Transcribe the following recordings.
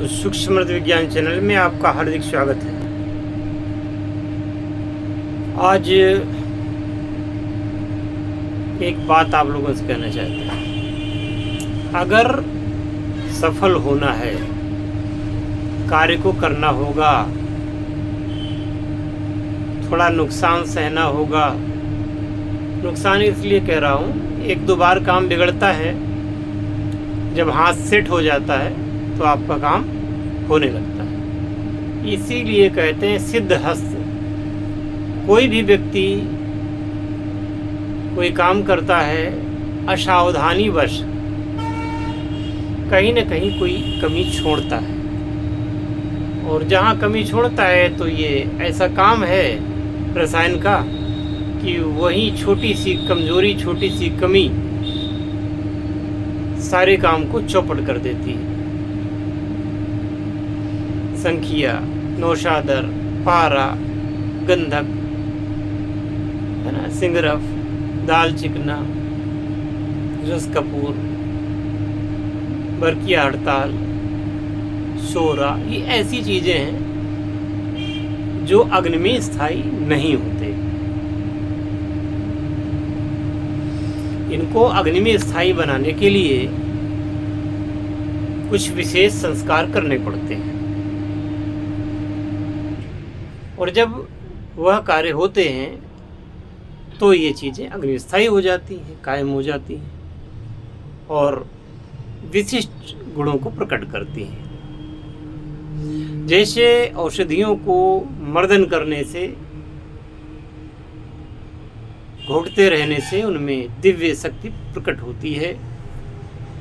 तो सूक्ष्म विज्ञान चैनल में आपका हार्दिक स्वागत है। आज एक बात आप लोगों से कहना चाहते हैं। अगर सफल होना है, कार्य को करना होगा, थोड़ा नुकसान सहना होगा। नुकसान इसलिए कह रहा हूँ, एक दो बार काम बिगड़ता है, जब हाथ सेट हो जाता है तो आपका काम होने लगता है। इसीलिए कहते हैं सिद्ध हस्त। कोई भी व्यक्ति कोई काम करता है, असावधानीवश कहीं न कहीं कोई कमी छोड़ता है, और जहाँ कमी छोड़ता है तो ये ऐसा काम है रसायन का कि वही छोटी सी कमजोरी, छोटी सी कमी सारे काम को चौपट कर देती है। संखिया, नौशादर, पारा, गंधक, है ना, सिंगरफ, दाल चिकना, रस कपूर, बरकिया हड़ताल, सोरा, ये ऐसी चीजें हैं जो अग्नि में स्थायी नहीं होते। इनको अग्नि में स्थायी बनाने के लिए कुछ विशेष संस्कार करने पड़ते हैं, और जब वह कार्य होते हैं तो ये चीज़ें अग्निस्थायी हो जाती हैं, कायम हो जाती हैं और विशिष्ट गुणों को प्रकट करती हैं। जैसे औषधियों को मर्दन करने से, घोटते रहने से उनमें दिव्य शक्ति प्रकट होती है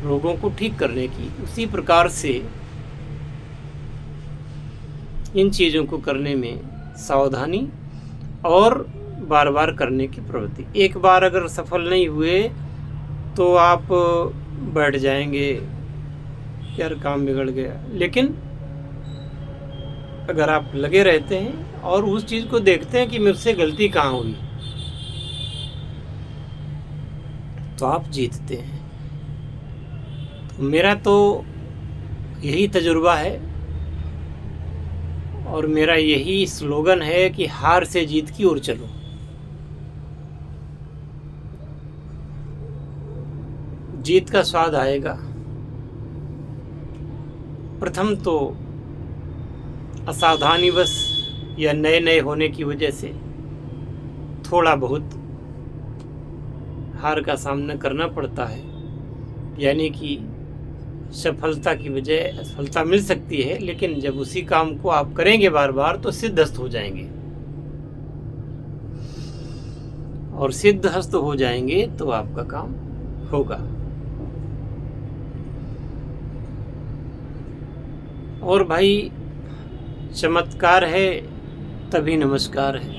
रोगों को ठीक करने की, उसी प्रकार से इन चीज़ों को करने में सावधानी और बार बार करने की प्रवृत्ति। एक बार अगर सफल नहीं हुए तो आप बैठ जाएंगे, यार काम बिगड़ गया। लेकिन अगर आप लगे रहते हैं और उस चीज़ को देखते हैं कि मुझसे गलती कहाँ हुई, तो आप जीतते हैं। तो मेरा तो यही तजुर्बा है और मेरा यही स्लोगन है कि हार से जीत की ओर चलो। जीत का स्वाद आएगा। प्रथम तो असावधानीवश या नए नए होने की वजह से थोड़ा बहुत हार का सामना करना पड़ता है, यानी कि सफलता की बजाय असफलता मिल सकती है। लेकिन जब उसी काम को आप करेंगे बार बार तो सिद्धहस्त हो जाएंगे, और सिद्धहस्त हो जाएंगे तो आपका काम होगा। और भाई, चमत्कार है तभी नमस्कार है।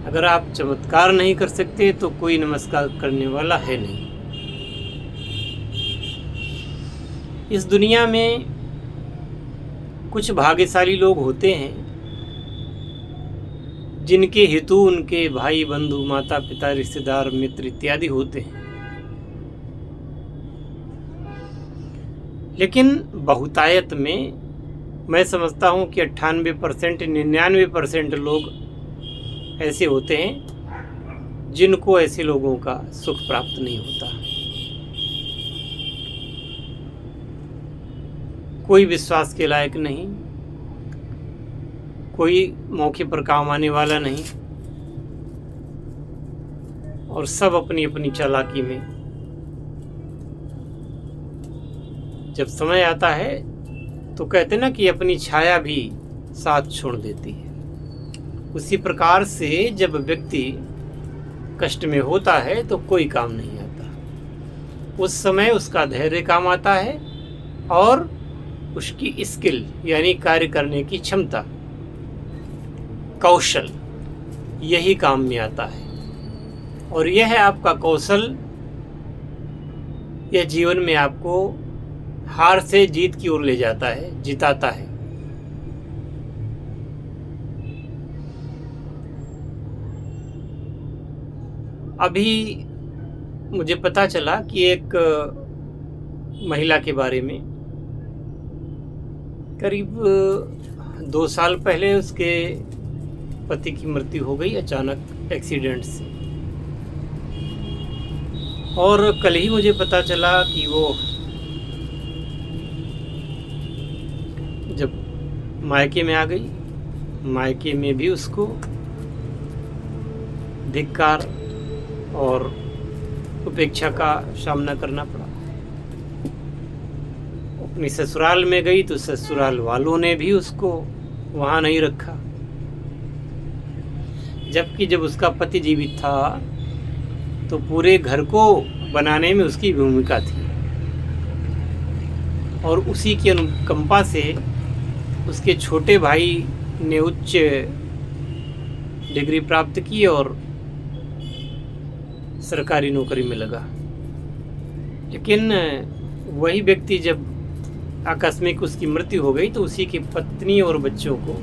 अगर आप चमत्कार नहीं कर सकते तो कोई नमस्कार करने वाला है नहीं। इस दुनिया में कुछ भाग्यशाली लोग होते हैं जिनके हेतु उनके भाई, बंधु, माता पिता, रिश्तेदार, मित्र इत्यादि होते हैं। लेकिन बहुतायत में मैं समझता हूँ कि 98%, 99% लोग ऐसे होते हैं जिनको ऐसे लोगों का सुख प्राप्त नहीं होता। कोई विश्वास के लायक नहीं, कोई मौके पर काम आने वाला नहीं, और सब अपनी अपनी चालाकी में जब समय आता है तो कहते ना कि अपनी छाया भी साथ छोड़ देती है। उसी प्रकार से जब व्यक्ति कष्ट में होता है तो कोई काम नहीं आता। उस समय उसका धैर्य काम आता है और उसकी स्किल यानी कार्य करने की क्षमता, कौशल, यही काम में आता है। और यह है आपका कौशल, यह जीवन में आपको हार से जीत की ओर ले जाता है, जिताता है। अभी मुझे पता चला कि एक महिला के बारे में करीब 2 साल पहले उसके पति की मृत्यु हो गई अचानक एक्सीडेंट से। और कल ही मुझे पता चला कि वो जब मायके में आ गई, मायके में भी उसको धिक्कार और उपेक्षा का सामना करना पड़ा। अपनी ससुराल में गई तो ससुराल वालों ने भी उसको वहाँ नहीं रखा, जबकि जब उसका पति जीवित था तो पूरे घर को बनाने में उसकी भूमिका थी। और उसी की अनुकंपा से उसके छोटे भाई ने उच्च डिग्री प्राप्त की और सरकारी नौकरी में लगा। लेकिन वही व्यक्ति जब आकस्मिक उसकी मृत्यु हो गई तो उसी की पत्नी और बच्चों को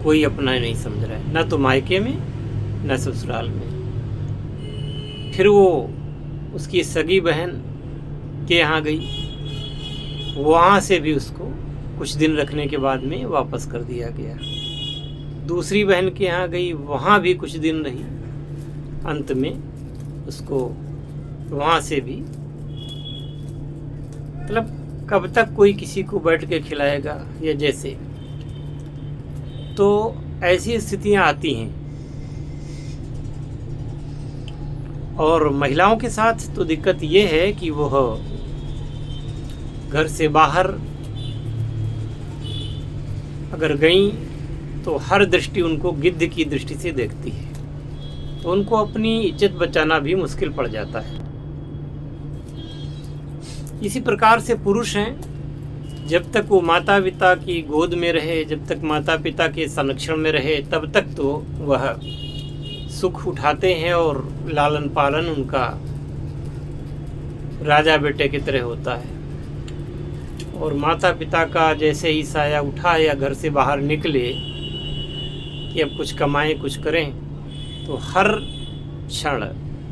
कोई अपना नहीं समझ रहा है, ना तो मायके में न ससुराल में। फिर वो उसकी सगी बहन के यहाँ गई, वहाँ से भी उसको कुछ दिन रखने के बाद में वापस कर दिया गया। दूसरी बहन के यहाँ गई, वहाँ भी कुछ दिन रही, अंत में उसको वहाँ से भी, मतलब कब तक कोई किसी को बैठ के खिलाएगा या जैसे। तो ऐसी स्थितियाँ आती हैं। और महिलाओं के साथ तो दिक्कत ये है कि वह घर से बाहर अगर गई तो हर दृष्टि उनको गिद्ध की दृष्टि से देखती है, तो उनको अपनी इज्जत बचाना भी मुश्किल पड़ जाता है। इसी प्रकार से पुरुष हैं, जब तक वो माता पिता की गोद में रहे, जब तक माता पिता के संरक्षण में रहे, तब तक तो वह सुख उठाते हैं और लालन पालन उनका राजा बेटे की तरह होता है। और माता पिता का जैसे ही साया उठा या घर से बाहर निकले कि अब कुछ कमाएं कुछ करें, तो हर क्षण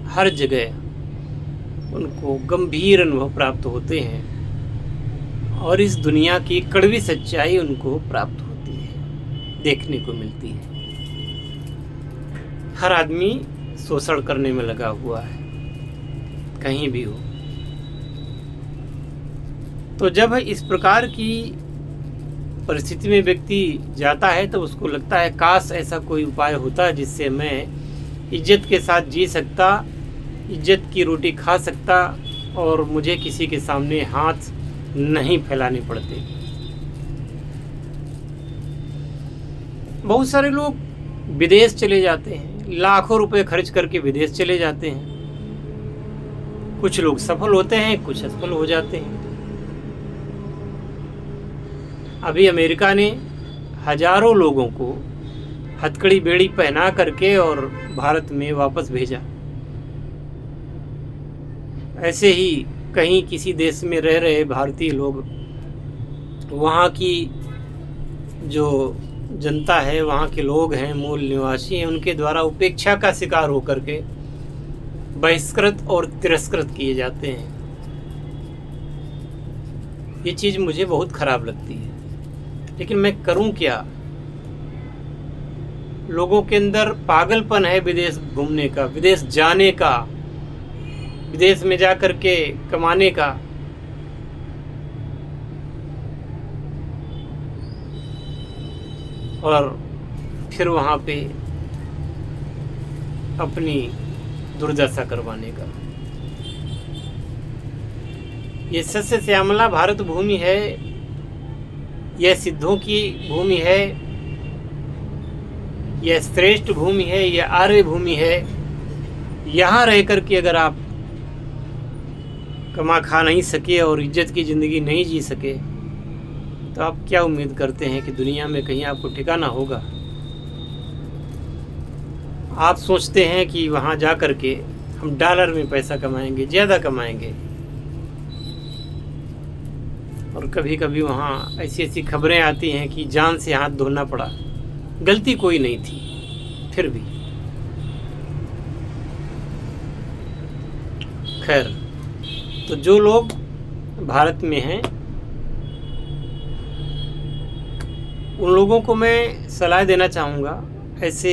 हर जगह उनको गंभीर अनुभव प्राप्त होते हैं और इस दुनिया की कड़वी सच्चाई उनको प्राप्त होती है, देखने को मिलती है। हर आदमी शोषण करने में लगा हुआ है, कहीं भी हो। तो जब इस प्रकार की परिस्थिति में व्यक्ति जाता है तो उसको लगता है काश ऐसा कोई उपाय होता जिससे मैं इज्जत के साथ जी सकता, इज्जत की रोटी खा सकता और मुझे किसी के सामने हाथ नहीं फैलाने पड़ते। बहुत सारे लोग विदेश चले जाते हैं, लाखों रुपए खर्च करके विदेश चले जाते हैं। कुछ लोग सफल होते हैं, कुछ असफल हो जाते हैं। अभी अमेरिका ने हजारों लोगों को हथकड़ी बेड़ी पहना करके और भारत में वापस भेजा। ऐसे ही कहीं किसी देश में रह रहे भारतीय लोग वहाँ की जो जनता है, वहाँ के लोग हैं, मूल निवासी हैं, उनके द्वारा उपेक्षा का शिकार होकर के बहिष्कृत और तिरस्कृत किए जाते हैं। ये चीज़ मुझे बहुत खराब लगती है, लेकिन मैं करूं क्या। लोगों के अंदर पागलपन है विदेश घूमने का, विदेश जाने का, विदेश में जा कर के कमाने का। और फिर वहाँ पे अपनी दुर्दशा करवाने का। ये सस्य श्यामला भारत भूमि है, यह सिद्धों की भूमि है, यह श्रेष्ठ भूमि है, यह आर्य भूमि है। यहाँ रह कर के अगर आप कमा खा नहीं सके और इज्जत की ज़िंदगी नहीं जी सके तो आप क्या उम्मीद करते हैं कि दुनिया में कहीं आपको ठिकाना होगा। आप सोचते हैं कि वहाँ जा कर के हम डॉलर में पैसा कमाएंगे, ज़्यादा कमाएंगे, और कभी कभी वहाँ ऐसी ऐसी खबरें आती हैं कि जान से हाथ धोना पड़ा, गलती कोई नहीं थी फिर भी। खैर, तो जो लोग भारत में हैं उन लोगों को मैं सलाह देना चाहूँगा, ऐसे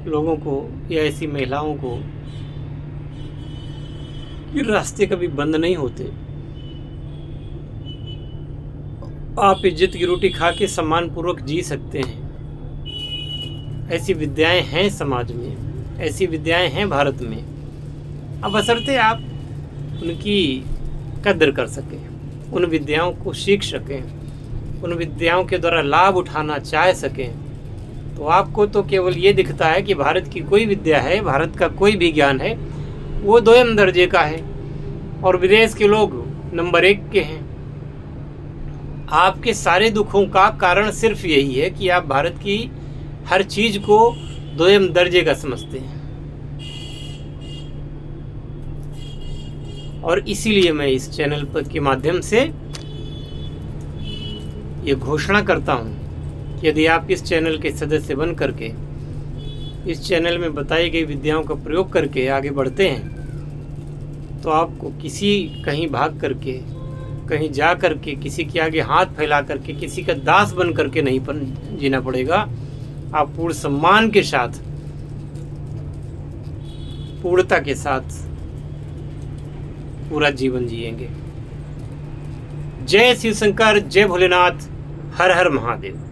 लोगों को या ऐसी महिलाओं को, कि रास्ते कभी बंद नहीं होते। आप इज्जत की रोटी खा के सम्मानपूर्वक जी सकते हैं। ऐसी विद्याएं हैं समाज में, ऐसी विद्याएं हैं भारत में। अब बशर्ते आप उनकी कद्र कर सकें, उन विद्याओं को सीख सकें, उन विद्याओं के द्वारा लाभ उठाना चाह सकें, तो आपको तो केवल ये दिखता है कि भारत की कोई विद्या है, भारत का कोई भी ज्ञान है, वो 2 दर्जे का है और विदेश के लोग नंबर 1 के हैं। आपके सारे दुखों का कारण सिर्फ यही है कि आप भारत की हर चीज को 2 दर्जे का समझते हैं। और इसीलिए मैं इस चैनल पर के माध्यम से ये घोषणा करता हूँ कि यदि आप इस चैनल के सदस्य बन करके इस चैनल में बताई गई विद्याओं का प्रयोग करके आगे बढ़ते हैं, तो आपको कहीं भाग करके, कहीं जा करके, किसी के आगे हाथ फैला करके, किसी का दास बन करके नहीं जीना पड़ेगा। आप पूर्ण सम्मान के साथ, पूर्णता के साथ पूरा जीवन जिएंगे। जय शिव शंकर, जय भोलेनाथ, हर हर महादेव।